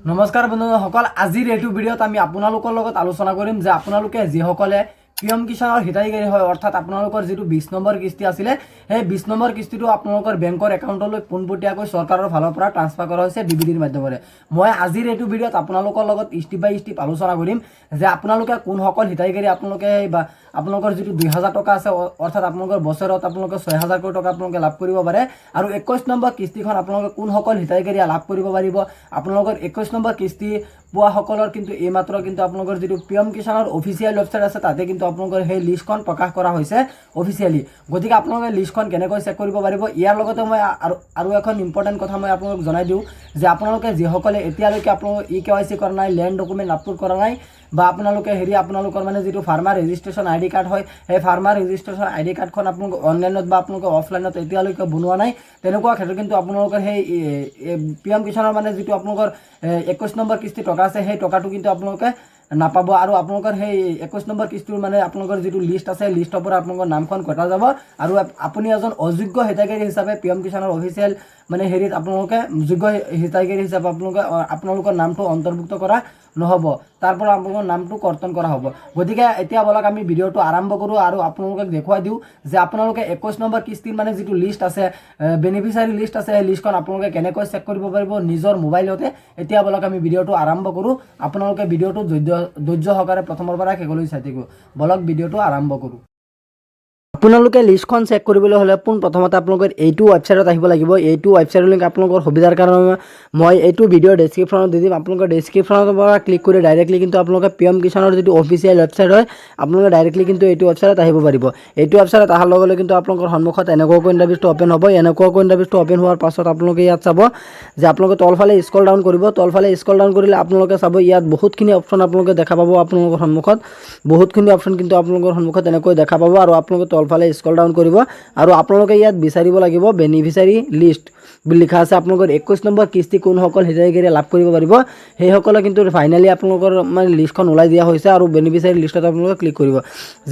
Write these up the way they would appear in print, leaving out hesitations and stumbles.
নমস্কাৰ বন্ধুসকল, আজিৰ এইটো ভিডিঅ'ত আমি আপোনালোকৰ লগত আলোচনা কৰিম যে আপোনালোকে যিসকলে পিএম কিষাণৰ হিতাধিকাৰী হয়, অৰ্থাৎ আপোনালোকৰ যিটো 20 নম্বৰ কিস্তি আছিলে, সেই 20 নম্বৰ কিস্তিটো আপোনালোকৰ বেংকৰ একাউণ্টলৈ পোনপটীয়াকৈ চৰকাৰৰ ফালৰ পৰা ট্ৰান্সফাৰ কৰা হৈছে ডিবিডিৰ মাধ্যমেৰে। মই আজিৰ এইটো ভিডিঅ'ত আপোনালোকৰ লগত ষ্টেপ বাই ষ্টেপ আলোচনা কৰিম যে আপোনালোকে কোনসকল হিতাধিকাৰী আপোনালোকে বা আপোনালোকৰ যিটো 2000 টকা আছে, অৰ্থাৎ আপোনালোকৰ বছৰত আপোনালোকে 6000 টকা আপোনালোকে লাভ কৰিব পাৰে, আৰু 21 নম্বৰ কিস্তিখন আপোনালোকে কোনসকল হিতাধিকাৰী লাভ কৰিব পাৰিব। আপোনালোকৰ 21 নম্বৰ কিস্তি পোৱাসকলৰ কিন্তু এইমাত্ৰ কিন্তু আপোনালোকৰ যিটো পিএম কিষাণৰ অফিচিয়েল ৱেবছাইট আছে, তাতে কিন্তু আপোনালোকৰ সেই লিষ্টখন প্ৰকাশ কৰা হৈছে অফিচিয়েলি। গতিকে আপোনালোকে লিষ্টখন কেনেকৈ চেক কৰিব পাৰিব, ইয়াৰ লগতে মই আৰু এখন ইম্পৰ্টেণ্ট কথা মই আপোনালোকক জনাই দিওঁ যে আপোনালোকে যিসকলে এতিয়ালৈকে আপোনালোকৰ E-kyc কৰা নাই, লেণ্ড ডকুমেণ্ট আপলোড কৰা নাই, বা আপোনালোকে আপোনালোকৰ মানে যিটো ফাৰ্মাৰ ৰেজিষ্ট্ৰেশ্যন আইডি কাৰ্ড হয়, সেই ফাৰ্মাৰ ৰেজিষ্ট্ৰেশ্যন আইডি কাৰ্ডখন আপোনালোকে অনলাইনত বা আপোনালোকে অফলাইনত এতিয়ালৈকে বনোৱা নাই, তেনেকুৱা ক্ষেত্ৰত কিন্তু আপোনালোকৰ সেই পিএম কিষাণৰ মানে যিটো আপোনালোকৰ 21 নম্বৰ কিস্তি টকা আছে, সেই টকাটো কিন্তু আপোনালোকে নাপাব। আৰু আপোনালোকৰ সেই 21 নম্বৰ কিস্তিৰ মানে আপোনালোকৰ যিটো লিষ্ট আছে, লিষ্টৰ পৰা আপোনালোকৰ নামখন কটা যাব, আৰু আপুনি এজন অযোগ্য হিতাধিকাৰী হিচাপে পিএম কিষাণৰ অফিচিয়েল মানে আপোনালোকে যোগ্য হিতাধিকাৰী হিচাপে আপোনালোকৰ নামটো অন্তৰ্ভুক্ত কৰা নহ'ব, তাৰ পৰা আপোনালোকৰ নামটো কৰ্তন কৰা হ'ব। গতিকে এতিয়া বলক আমি ভিডিঅ'টো আৰম্ভ কৰোঁ আৰু আপোনালোকক দেখুৱাই দিওঁ যে আপোনালোকে 21 নম্বৰ কিস্তিৰ মানে যিটো লিষ্ট আছে, বেনিফিচাৰী লিষ্ট আছে, সেই লিষ্টখন আপোনালোকে কেনেকৈ চেক কৰিব পাৰিব নিজৰ মোবাইলতে। এতিয়া বলক আমি ভিডিঅ'টো আৰম্ভ কৰোঁ। আপোনালোকে ভিডিঅ'টো ধৈৰ্য সহকাৰে প্ৰথমৰ পৰা শেষলৈ চাই থাকিব। বলক ভিডিঅ'টো আৰম্ভ কৰোঁ। আপোনালোকে লিষ্টখন চেক কৰিবলৈ হ'লে পোনপ্ৰথমতে আপোনালোকৰ এইটো ৱেবছাইটত আহিব লাগিব। এইটো ৱেবছাইটৰ লিংক আপোনালোকৰ সুবিধাৰ কাৰণে মই এইটো ভিডিঅ'ৰ ডেছক্ৰিপশ্যনত দি দিম। আপোনালোকৰ ডেছক্ৰিপশ্যনৰ পৰা ক্লিক কৰি ডাইৰেক্টলি কিন্তু আপোনালোকে পিএম কিষাণৰ যিটো অফিচিয়েল ৱেবছাইট হয়, আপোনালোকে ডাইৰেক্টলি কিন্তু এইটো ৱেবছাইটত আহিব পাৰিব। এইটো ৱেবছাইটত অহাৰ লগে লগে কিন্তু আপোনালোকৰ সন্মুখত এনেকুৱাকৈ ইণ্টাৰফেচটো অ'পেন হ'ব। এনেকুৱাকৈ ইণ্টাৰফেচটো অ'পেন হোৱাৰ পাছত আপোনালোকে ইয়াত চাব যে আপোনালোকে তলফালে স্ক্ৰল ডাউন কৰিব। তলফালে স্ক্ৰল ডাউন কৰিলে আপোনালোকে চাব ইয়াত বহুতখিনি অপশ্যন আপোনালোকে দেখা পাব। আপোনালোকৰ সন্মুখত বহুতখিনি অপশ্যন কিন্তু আপোনালোকৰ সন্মুখত এনেকৈ দেখা পাব, আৰু আপোনালোকে তলফালে স্ক্ৰল ডাউন কৰিব আৰু আপোনালোকে ইয়াত বিচাৰিব লাগিব বেনিফিচাৰী লিষ্ট বুলি লিখা আছে। আপোনালোকৰ 21 নম্বৰ কিস্তি কোনসকল হিতাধিকাৰীয়ে লাভ কৰিব পাৰিব, সেইসকলে কিন্তু ফাইনেলি আপোনালোকৰ মানে লিষ্টখন ওলাই দিয়া হৈছে, আৰু বেনিফিচাৰী লিষ্টত আপোনালোকে ক্লিক কৰিব।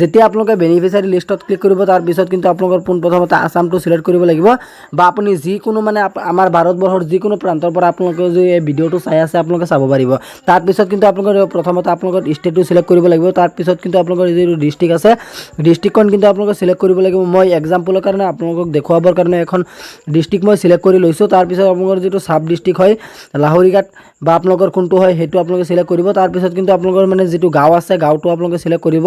যেতিয়া আপোনালোকে বেনিফিচাৰী লিষ্টত ক্লিক কৰিব, তাৰপিছত কিন্তু আপোনালোকৰ পোনপ্ৰথমতে আসামটো চিলেক্ট কৰিব লাগিব, বা আপুনি যিকোনো মানে আমাৰ ভাৰতবৰ্ষৰ যিকোনো প্ৰান্তৰ পৰা আপোনালোকে যদি এই ভিডিঅ'টো চাই আছে আপোনালোকে চাব পাৰিব। তাৰপিছত কিন্তু আপোনালোকৰ প্ৰথমতে আপোনালোকৰ ষ্টেটটো চিলেক্ট কৰিব লাগিব। তাৰপিছত কিন্তু আপোনালোকৰ যিটো ডিষ্ট্ৰিক্ট আছে, ডিষ্ট্ৰিক্টখন কিন্তু আপোনালোকে চিলেক্ট কৰিব লাগিব। মই এক্সাম্পলৰ কাৰণে আপোনালোকক দেখুৱাবৰ কাৰণে এখন ডিষ্ট্ৰিক্ট মই চিলেক্ট কৰি লৈছোঁ। তাৰপিছত আপোনালোকৰ যিটো চাব ডিষ্ট্ৰিক্ট হয়, লাহৰিঘাট বা আপোনালোকৰ কোনটো হয় সেইটো আপোনালোকে চিলেক্ট কৰিব। তাৰপিছত কিন্তু আপোনালোকৰ মানে যিটো গাঁও আছে, গাঁওটো আপোনালোকে চিলেক্ট কৰিব,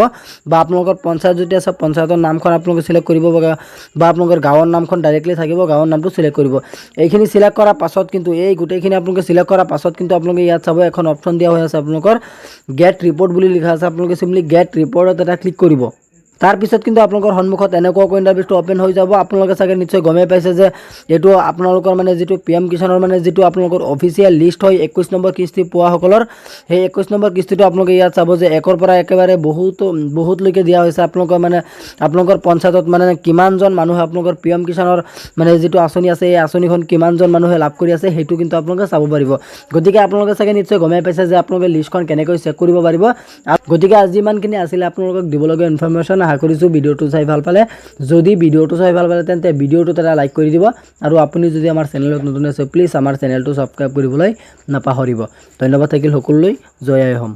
বা আপোনালোকৰ পঞ্চায়ত যদি আছে পঞ্চায়তৰ নামখন আপোনালোকে চিলেক্ট কৰিব, বা আপোনালোকৰ গাঁৱৰ নামখন ডাইৰেক্টলি থাকিব, গাঁৱৰ নামটো চিলেক্ট কৰিব। এইখিনি চিলেক্ট কৰাৰ পাছত কিন্তু এই গোটেইখিনি আপোনালোকে চিলেক্ট কৰাৰ পাছত কিন্তু আপোনালোকে ইয়াত চাব এখন অপশ্যন দিয়া হৈ আছে আপোনালোকৰ গেট ৰিপৰ্ট বুলি লিখা আছে। আপোনালোকে চিম্পলি গেট ৰিপৰ্টত এটা ক্লিক কৰিব। তাৰপিছত কিন্তু আপোনালোকৰ সন্মুখত এনেকুৱাকৈ ইণ্টাৰফেচটো অ'পেন হৈ যাব। আপোনালোকে চাগে নিশ্চয় গমেই পাইছে যে এইটো আপোনালোকৰ মানে যিটো পিএম কিষাণৰ মানে যিটো আপোনালোকৰ অফিচিয়েল লিষ্ট হয় 21 নম্বৰ কিস্তি পোৱাসকলৰ, সেই 21 নম্বৰ কিস্তিটো আপোনালোকে ইয়াত চাব যে 1ৰ পৰা একেবাৰে বহুতলৈকে দিয়া হৈছে। আপোনালোকৰ মানে আপোনালোকৰ পঞ্চায়তত মানে কিমানজন মানুহে আপোনালোকৰ পিএম কিষাণৰ মানে যিটো আঁচনি আছে, এই আঁচনিখন কিমানজন মানুহে লাভ কৰি আছে, সেইটো কিন্তু আপোনালোকে চাব পাৰিব। গতিকে আপোনালোকে চাগে নিশ্চয় গমেই পাইছে যে আপোনালোকে লিষ্টখন কেনেকৈ চেক কৰিব পাৰিব। গতিকে আজি ইমানখিনি আছিলে আপোনালোকক দিবলগীয়া ইনফৰমেশ্যন। আশা কৰিছোঁ ভিডিঅ'টো চাই ভাল পালে। যদি ভিডিঅ'টো চাই ভাল পালে তেন্তে ভিডিঅ'টোত এটা লাইক কৰি দিব, আৰু আপুনি যদি আমাৰ চেনেলত নতুন আছে প্লিজ আমাৰ চেনেলটো ছাবস্ক্ৰাইব কৰিবলৈ নাপাহৰিব। ধন্যবাদ থাকিল সকলোলৈ। জয় আই অসম।